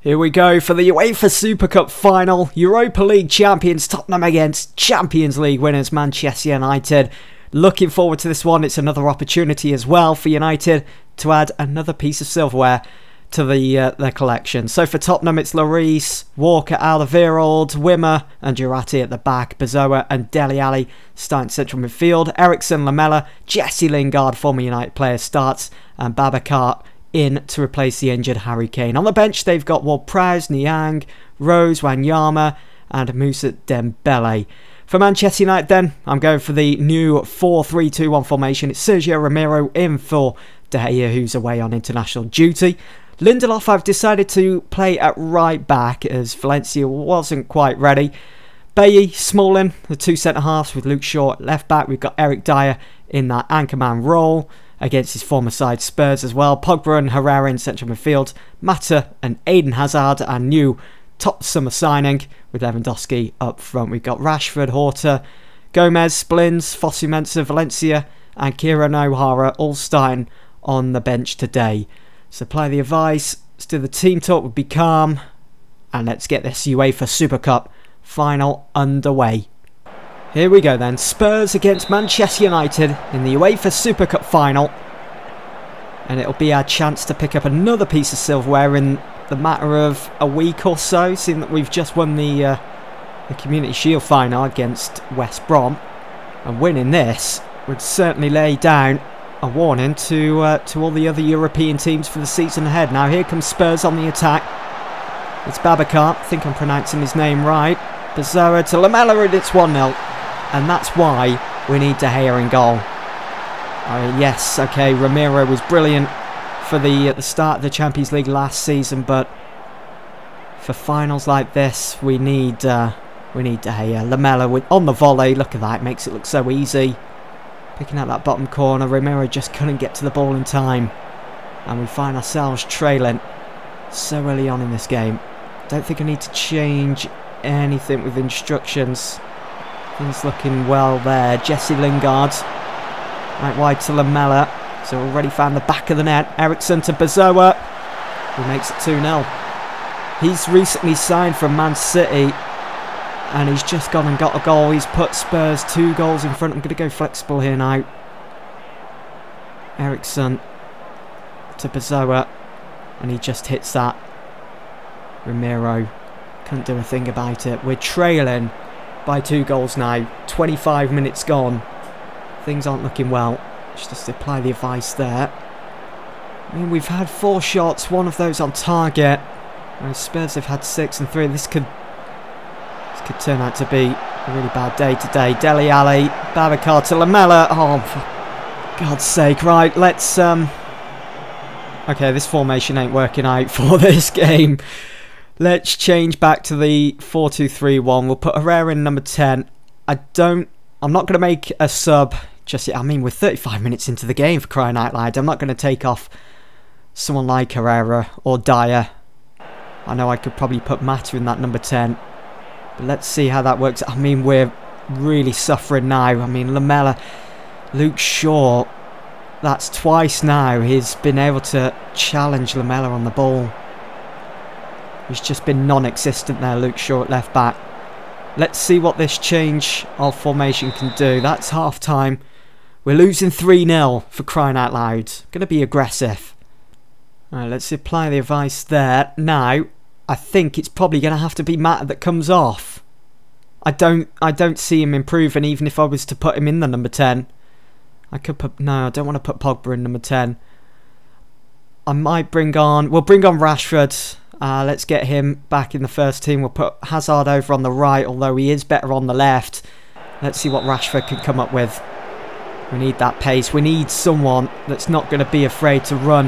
Here we go for the UEFA Super Cup final. Europa League champions Tottenham against Champions League winners Manchester United. Looking forward to this one. It's another opportunity as well for United to add another piece of silverware to their collection. So for Tottenham, it's Lloris, Walker, Alderweireld, Wimmer and Jurati at the back. Bazoa and Dele Alli starting central midfield. Eriksen, Lamela, Jesse Lingard, former United player, starts, and Babacar in to replace the injured Harry Kane. On the bench, they've got Ward-Prowse, Niang, Rose, Wanyama and Moussa Dembele. For Manchester United then, I'm going for the new 4-3-2-1 formation. It's Sergio Romero in for De Gea, who's away on international duty. Lindelof, I've decided to play at right back as Valencia wasn't quite ready. Bailly, Smalling, the two centre-halves with Luke Shaw at left back. We've got Eric Dyer in that anchorman role against his former side Spurs as well. Pogba and Herrera in central midfield. Mata and Eden Hazard, our new top summer signing with Lewandowski up front. We've got Rashford, Horta, Gomez, Splins, Fosu Mensah, Valencia and Kieran O'Hara all starting on the bench today. So apply the advice, let's do the team talk, would be calm, and let's get this UEFA Super Cup final underway. Here we go then, Spurs against Manchester United in the UEFA Super Cup final. And it'll be our chance to pick up another piece of silverware in the matter of a week or so, seeing that we've just won the Community Shield final against West Brom. And winning this would certainly lay down a warning to all the other European teams for the season ahead. Now here comes Spurs on the attack. It's Babacar, I think I'm pronouncing his name right. Bazoa to Lamela and it's 1-0. And that's why we need De Gea in goal. Yes, okay, Romero was brilliant for the at the start of the Champions League last season, but for finals like this, we need De Gea. Lamela on the volley, look at that, it makes it look so easy. Picking out that bottom corner, Romero just couldn't get to the ball in time. And we find ourselves trailing so early on in this game. Don't think I need to change anything with instructions. Things looking well there. Jesse Lingard, right wide to Lamela. So already found the back of the net. Eriksen to Bazoa, who makes it 2-0. He's recently signed from Man City, and he's just gone and got a goal. He's put Spurs 2 goals in front. I'm going to go flexible here now. Eriksen to Bazoa, and he just hits that. Romero couldn't do a thing about it. We're trailing by 2 goals now. 25 minutes gone. Things aren't looking well. Just apply the advice there. I mean, we've had 4 shots, 1 of those on target. Whereas Spurs have had 6 and 3. This could turn out to be a really bad day today. Dele Alli, Babacar to Lamela. Oh, for God's sake. Right, let's... Okay, this formation ain't working out for this game. Let's change back to the 4-2-3-1. We'll put Herrera in number 10. I'm not going to make a sub just yet. I mean, we're 35 minutes into the game, for crying out loud. I'm not going to take off someone like Herrera or Dyer. I know I could probably put Mata in that number 10. But let's see how that works. I mean, we're really suffering now. I mean, Lamela, Luke Shaw, that's twice now he's been able to challenge Lamela on the ball. He's just been non-existent there, Luke Shaw at left back. Let's see what this change of formation can do. That's half time. We're losing 3-0, for crying out loud. Going to be aggressive. Alright, let's apply the advice there. Now, I think it's probably going to have to be Mata that comes off. I don't see him improving, even if I was to put him in the number 10. I could put... No, I don't want to put Pogba in number 10. I might bring on... We'll bring on Rashford. Let's get him back in the first team. We'll put Hazard over on the right, although he is better on the left. Let's see what Rashford can come up with. We need that pace. We need someone that's not going to be afraid to run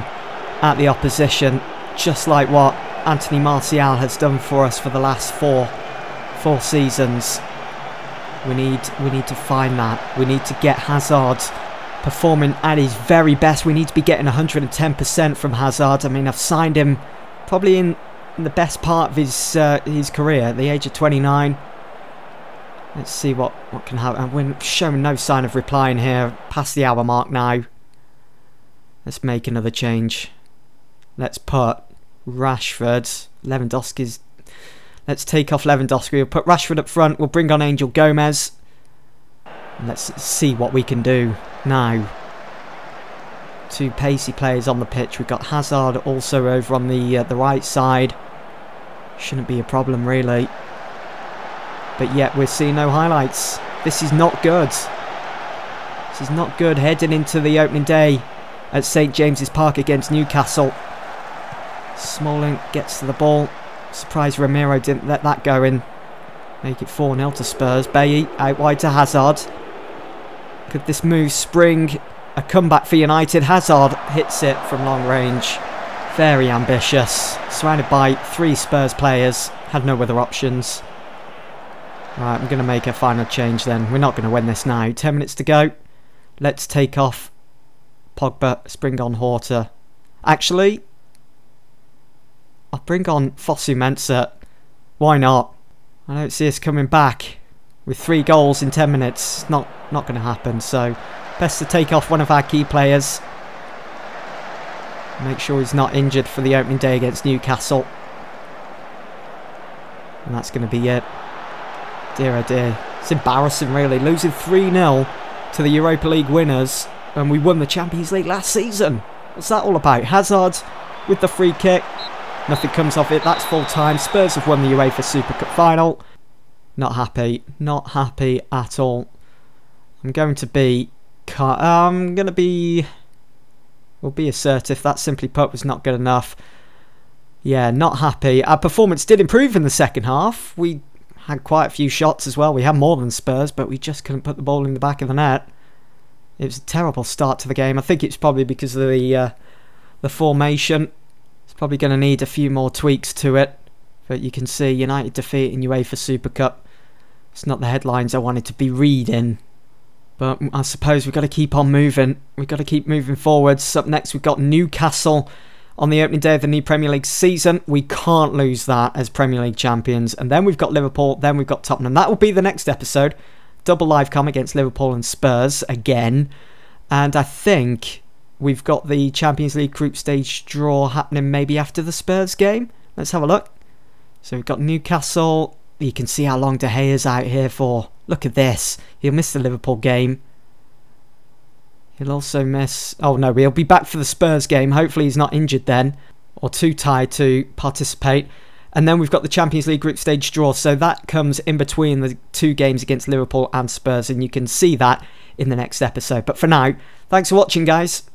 at the opposition, just like what Anthony Martial has done for us for the last four seasons. We need to find that. We need to get Hazard performing at his very best. We need to be getting 110% from Hazard. I mean, I've signed him probably in the best part of his career at the age of 29. Let's see what can happen. We're showing no sign of replying here. Past the hour mark now. Let's make another change. Let's put Rashford. Lewandowski's... Let's take off Lewandowski. We'll put Rashford up front. We'll bring on Angel Gomez. Let's see what we can do now. Two pacey players on the pitch. We've got Hazard also over on the right side. Shouldn't be a problem, really. But yet we're seeing no highlights. This is not good. This is not good heading into the opening day at St James's Park against Newcastle. Smalling gets to the ball. Surprised Romero didn't let that go in. Make it 4-0 to Spurs. Bailly out wide to Hazard. Could this move spring a comeback for United? Hazard hits it from long range. Very ambitious. Surrounded by 3 Spurs players. Had no other options. Right, I'm going to make a final change then. We're not going to win this now. 10 minutes to go. Let's take off Pogba. Bring on Horta. Actually, I'll bring on Fosu Mensah. Why not? I don't see us coming back with 3 goals in 10 minutes. Not going to happen. So, best to take off one of our key players. Make sure he's not injured for the opening day against Newcastle. And that's going to be it. Dear oh dear. It's embarrassing, really. Losing 3-0 to the Europa League winners. And we won the Champions League last season. What's that all about? Hazard with the free kick. Nothing comes of it. That's full time. Spurs have won the UEFA Super Cup final. Not happy. Not happy at all. I'm going to be... We'll be assertive. That, simply put, was not good enough. Yeah, not happy. Our performance did improve in the second half. We had quite a few shots as well. We had more than Spurs, but we just couldn't put the ball in the back of the net. It was a terrible start to the game. I think it's probably because of the formation. It's probably going to need a few more tweaks to it. But you can see United defeating UEFA Super Cup. It's not the headlines I wanted to be reading. But I suppose we've got to keep on moving. We've got to keep moving forwards. Up next, we've got Newcastle on the opening day of the new Premier League season. We can't lose that as Premier League champions. And then we've got Liverpool. Then we've got Tottenham. That will be the next episode. Double live com against Liverpool and Spurs again. And I think we've got the Champions League group stage draw happening maybe after the Spurs game. Let's have a look. So we've got Newcastle. You can see how long De Gea's out here for. Look at this. He'll miss the Liverpool game. He'll also miss... Oh no, he'll be back for the Spurs game. Hopefully he's not injured then. Or too tired to participate. And then we've got the Champions League group stage draw. So that comes in between the 2 games against Liverpool and Spurs. And you can see that in the next episode. But for now, thanks for watching, guys.